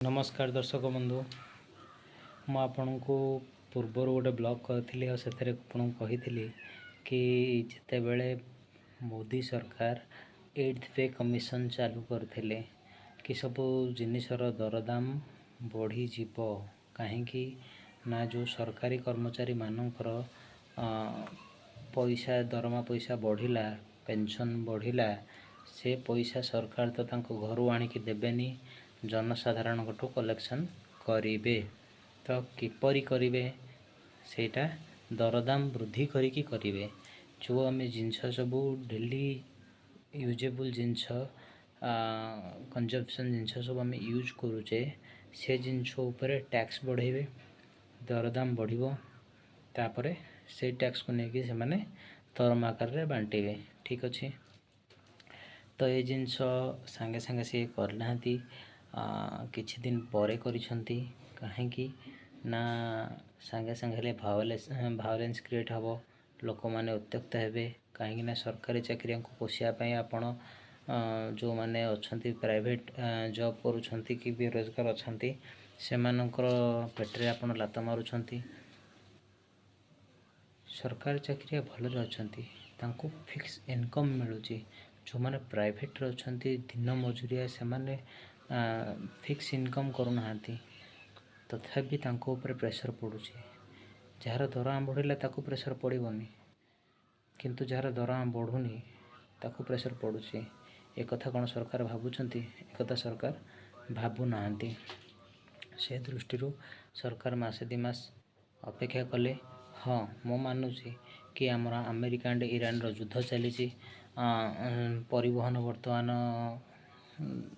नमस्कार दर्शक बंधु मु आपको पूर्वर गोटे ब्लॉग करी और से कही कि जितेबले मोदी सरकार 8th पे कमिशन चालू करते कि सबू जिनसर दरदाम बढ़ी जीव कहीं ना जो सरकारी कर्मचारी मानकर पैसा दरमा पैसा बढ़िला पेंशन बढ़िला से पैसा सरकार तो घर आणिकी देवेनी जनसाधारण कलेक्शन करेंगे तो किपरि करेंगे सेटा दरदाम वृद्धि करिकी करेंगे जो आम जिनस सबू डेली यूजेबल जिनस कंजम्पशन जिनस सब आम यूज करुचे से जिनस उपरे टैक्स बढ़ेबे दरदाम बढ़िबो तापरे से टैक्स को लेकिन से माने दरमा आकार रे बांटेबे। ठीक अच्छे तो ये जिनस सांगे सांगे से करना किछि दिन परे करिसंती कहीं ना सांगे सांगे भायोलेंस क्रिएट हम लोक मैंने उत्त्यक्त हेबे कहीं ना सरकारी चाकरिया को पोषापी आपण जो मैंने अच्छा प्राइवेट जॉब करुँच कि बेरोजगार अच्छा से पेट्रे आपण लात मारुंट सरकारी चाकरिया भल अच्छा फिक्स इनकम मिलूँ जो मैंने प्राइवेट अच्छा दिन मजुरिया से माने फिक्स इनकम करूना तथापि तांको प्रेशर पड़ुची जार दरमा बढ़िला ताकू प्रेशर पड़ोनी किंतु जार दरमा बढ़ुनी ताकू प्रेशर पड़ुची एक कथा कौन सरकार भावुंट एक सरकार भावुना से दृष्टि सरकार मसे 2 मास अपेक्षा कले। हाँ मु मानुची कि आमर अमेरिका एंड ईरान युद्ध चली परिवहन बर्तमान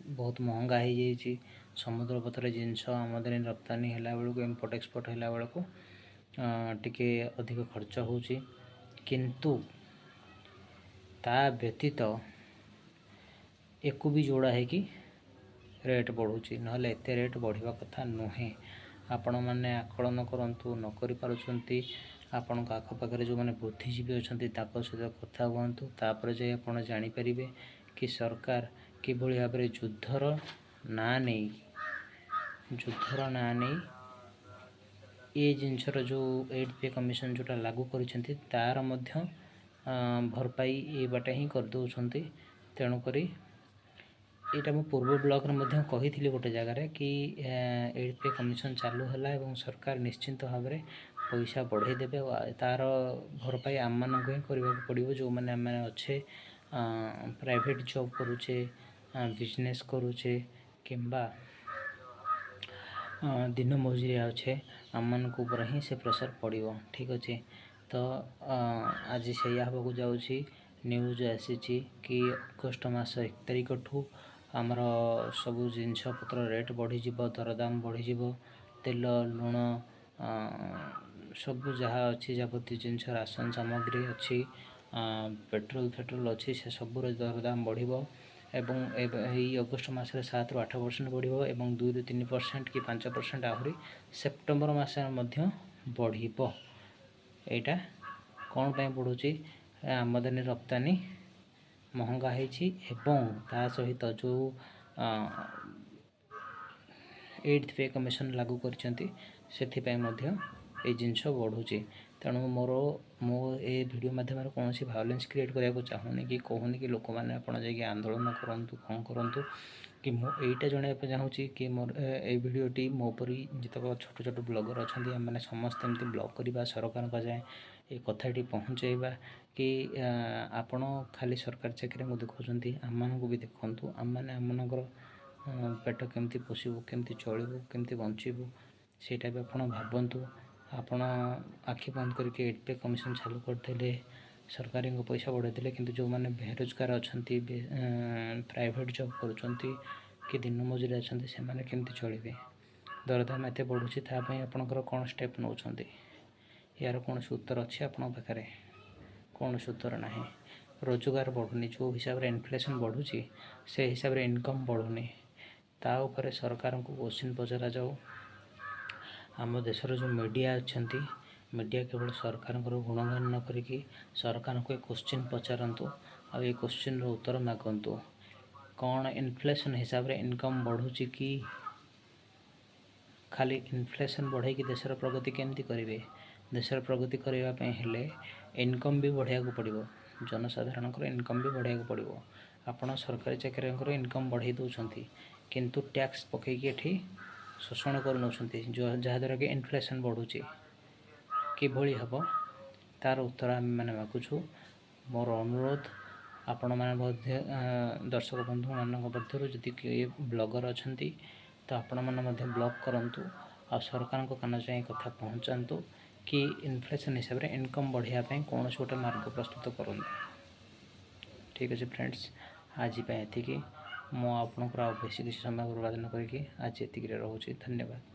बहुत महंगा हो जाइए समुद्र पथर जिनस आमदानी रप्तानी है बेलू इम्पोर्ट एक्सपोर्ट है बेलू टिके अधिक खर्च होची किंतु ता व्यतीत एक भी जोड़ा है कि रेट बढ़ुची नहले एते रेट बढ़िया कथा नुहे आपण मैंने आकलन करंतु न करि पारुछंती आपण आखपाखे जो मैंने बुद्धिजीवी अच्छा सहित कथा हुंतु तापर जाए आप जापर कि सरकार किभली भाव में युद्धर ना नहीं ये जिनसर जो 8th पे कमिशन जोटा लागू करिसेंती तार मध्य भरपाई ये बाटे ही करदे तेणुक यहाँ मु पूर्व ब्लॉग में कही गोटे जगार कि 8th पे कमिशन चालू है और सरकार निश्चिंत भाव में पैसा बढ़े देवे तार भरपाई आम मान ही करने पड़ो जो मैंने आम अच्छे प्राइवेट जॉब करुचे बिजनेस करुचे किंबा दिन मजुरिया अच्छे आम मान ही से प्रेशर पड़ो। ठीक अच्छे तो आज से हाँ जाऊँगी न्यूज आसी कि अगस्ट मास 1 तारिख ठू आमर सबू जिनस पत्र रेट बढ़ीज दरदाम बढ़ीज तेल लुण सबू जहाँ अच्छी जबती जिनस राशन सामग्री अच्छी पेट्रोल अच्छी से सबूर दरदाम बढ़ एवं यही अगस्ट मसरे 7 ରୁ 8% बढ़ो एवं 2 ରୁ 3% कि 5% आहरी सेप्टेम्बर मस बढ़ यहाँ कौन पर बढ़ुची आमदानी रप्तानी महंगा होती ता सहित जो 8th पे कमिशन लागू कर जिनस बढ़ुची तेणु मो ए वीडियो माध्यम कौन सी भायोलेंस क्रिएट करने चाहूनी कि कहूनी कि लोक मैंने आप आंदोलन करूँ कौन करूँ कि मुझा जनवाक चाहूँगी कि मोर ए भिडटी मोपरी जितक छोट छोट ब्लगर अच्छा मैंने समस्त एमती ब्लग करवा सरकार जाए ये कथाटी पहुँचेबा कि आपण खाली सरकार चाकरी को देखुं आम भी देखु आम मैंने आमर पेट केमती पोषिबू केमती चलू केमती बचबू सेटा भी आप भावतु आपण आखि बंद करके 8th पे कमिशन चालू करते सरकारी को पैसा बढ़ाते किंतु जो मैंने बेरोजगार अच्छा प्राइवेट जॉब करुँच कि दिन मजुरी अच्छा से मैंने केमती चलिए दरदाम एत बढ़ुची आपणकर कौन स्टेप नौ यार कौन उत्तर अच्छी आप पाखे कौन उत्तर ना रोजगार बढ़ुनी जो हिसाब से इन्फ्लेशन बढ़ुची से हिसाब से इनकम बढ़ुनी ता उपरे सरकार को क्वेश्चन पचरा जाऊ आम देशर जो मीडिया अच्छा मीडिया केवल सरकार गुणगान न करिकी सरकार को क्वेश्चन पचारतु आ क्वेश्चन उत्तर मागतु कौन इन्फ्लेशन हिसाब से इनकम बढ़ुची कि खाली इनफ्लेशन बढ़ाई देशर प्रगति केमती करेंगे। देशर प्रगति करने हेले इनकम भी बढ़ाया पड़ो, जनसाधारण इनकम भी बढ़ाया पड़ो। आपण सरकारी चाकरी इनकम बढ़ाई दौरान किंतु टैक्स पकईकि एठी शोषण कर जहाँद्वारा कि इनफ्लेशन बढ़ुची किभली हम तार उत्तर आम मैंने मागुछु। मोर अनुरोध आपण मैंने दर्शक बंधु मान मध्य जदि किए ब्लगर अच्छा तो आपण मैंने ब्लॉग करूँ आ सरकार कान जाए कथा पहुँचातु कि इनफ्लेशन हिसाब से इनकम बढ़ायापी कौन गोटे मार्ग प्रस्तुत करूँ। ठीक अच्छे फ्रेंड्स, आज ये मुझे बेस किसी समय बर्बाद न करके आज ये रोचे। धन्यवाद।